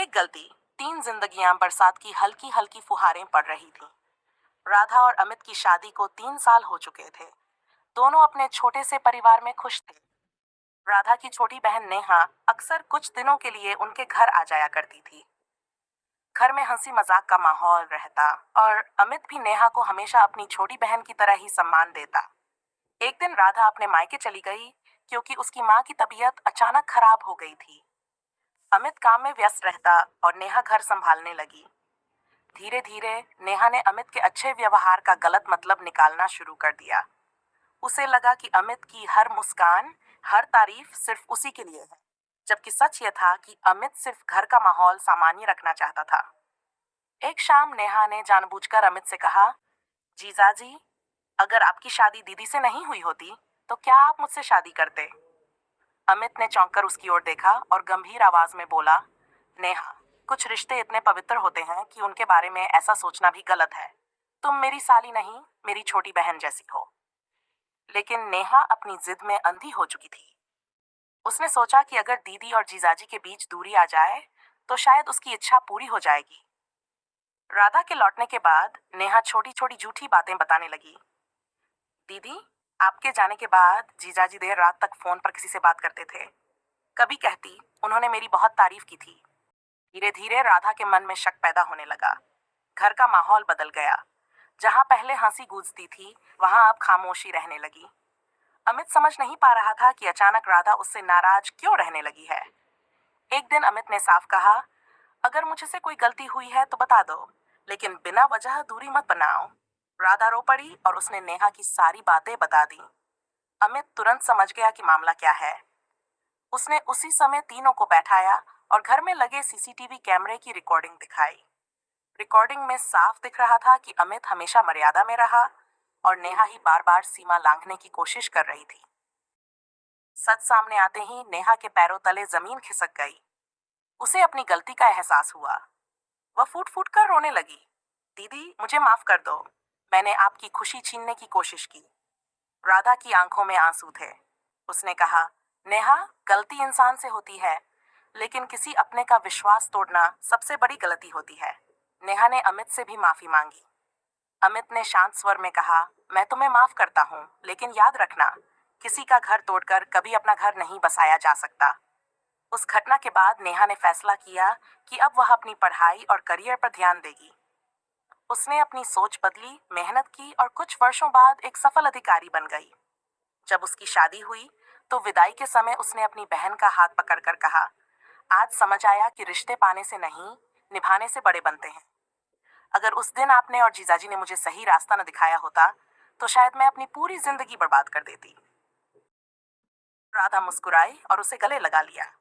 एक गलती, तीन जिंदगियां बरसात की हल्की हल्की फुहारें पड़ रही थीं। राधा और अमित की शादी को 3 साल हो चुके थे। दोनों अपने छोटे से परिवार में खुश थे। राधा की छोटी बहन नेहा अक्सर कुछ दिनों के लिए उनके घर आ जाया करती थी। घर में हंसी मजाक का माहौल रहता और अमित भी नेहा को हमेशा अपनी छोटी बहन की तरह ही सम्मान देता। एक दिन राधा अपने मायके चली गई क्योंकि उसकी माँ की तबीयत अचानक खराब हो गई थी। अमित काम में व्यस्त रहता और नेहा घर संभालने लगी। धीरे धीरे नेहा ने अमित के अच्छे व्यवहार का गलत मतलब निकालना शुरू कर दिया। उसे लगा कि अमित की हर मुस्कान, हर तारीफ सिर्फ उसी के लिए है, जबकि सच यह था कि अमित सिर्फ घर का माहौल सामान्य रखना चाहता था। एक शाम नेहा ने जानबूझकर अमित से कहा, जीजाजी, अगर आपकी शादी दीदी से नहीं हुई होती तो क्या आप मुझसे शादी करते? अमित ने चौंक कर उसकी ओर देखा और गंभीर आवाज में बोला, नेहा, कुछ रिश्ते इतने पवित्र होते हैं कि उनके बारे में ऐसा सोचना भी गलत है। तुम मेरी साली नहीं, मेरी छोटी बहन जैसी हो। लेकिन नेहा अपनी जिद में अंधी हो चुकी थी। उसने सोचा कि अगर दीदी और जीजाजी के बीच दूरी आ जाए तो शायद उसकी इच्छा पूरी हो जाएगी। राधा के लौटने के बाद नेहा छोटी छोटी झूठी बातें बताने लगी। दीदी, आपके जाने के बाद जीजाजी देर रात तक फोन पर किसी से बात करते थे। कभी कहती, उन्होंने मेरी बहुत तारीफ की थी। धीरे धीरे राधा के मन में शक पैदा होने लगा। घर का माहौल बदल गया। जहां पहले हंसी गूंजती थी वहां अब खामोशी रहने लगी। अमित समझ नहीं पा रहा था कि अचानक राधा उससे नाराज क्यों रहने लगी है। एक दिन अमित ने साफ कहा, अगर मुझसे कोई गलती हुई है तो बता दो, लेकिन बिना वजह दूरी मत बनाओ। राधा रो पड़ी और उसने नेहा की सारी बातें बता दी। अमित तुरंत समझ गया कि मामला क्या है। उसने उसी समय तीनों को बैठाया और घर में लगे सीसीटीवी कैमरे की रिकॉर्डिंग दिखाई। रिकॉर्डिंग में साफ दिख रहा था कि अमित हमेशा मर्यादा में रहा और नेहा ही बार बार सीमा लांघने की कोशिश कर रही थी। सच सामने आते ही नेहा के पैरों तले जमीन खिसक गई। उसे अपनी गलती का एहसास हुआ। वह फूट फूट कर रोने लगी। दीदी, मुझे माफ कर दो। मैंने आपकी खुशी छीनने की कोशिश की। राधा की आंखों में आंसू थे। उसने कहा, नेहा, गलती इंसान से होती है, लेकिन किसी अपने का विश्वास तोड़ना सबसे बड़ी गलती होती है। नेहा ने अमित से भी माफी मांगी। अमित ने शांत स्वर में कहा, मैं तुम्हें माफ करता हूँ, लेकिन याद रखना, किसी का घर तोड़कर कभी अपना घर नहीं बसाया जा सकता। उस घटना के बाद नेहा ने फैसला किया कि अब वह अपनी पढ़ाई और करियर पर ध्यान देगी। उसने अपनी सोच बदली, मेहनत की और कुछ वर्षों बाद एक सफल अधिकारी बन गई। जब उसकी शादी हुई तो विदाई के समय उसने अपनी बहन का हाथ पकड़कर कहा, आज समझ आया कि रिश्ते पाने से नहीं, निभाने से बड़े बनते हैं। अगर उस दिन आपने और जीजाजी ने मुझे सही रास्ता न दिखाया होता तो शायद मैं अपनी पूरी जिंदगी बर्बाद कर देती। राधा मुस्कुराई और उसे गले लगा लिया।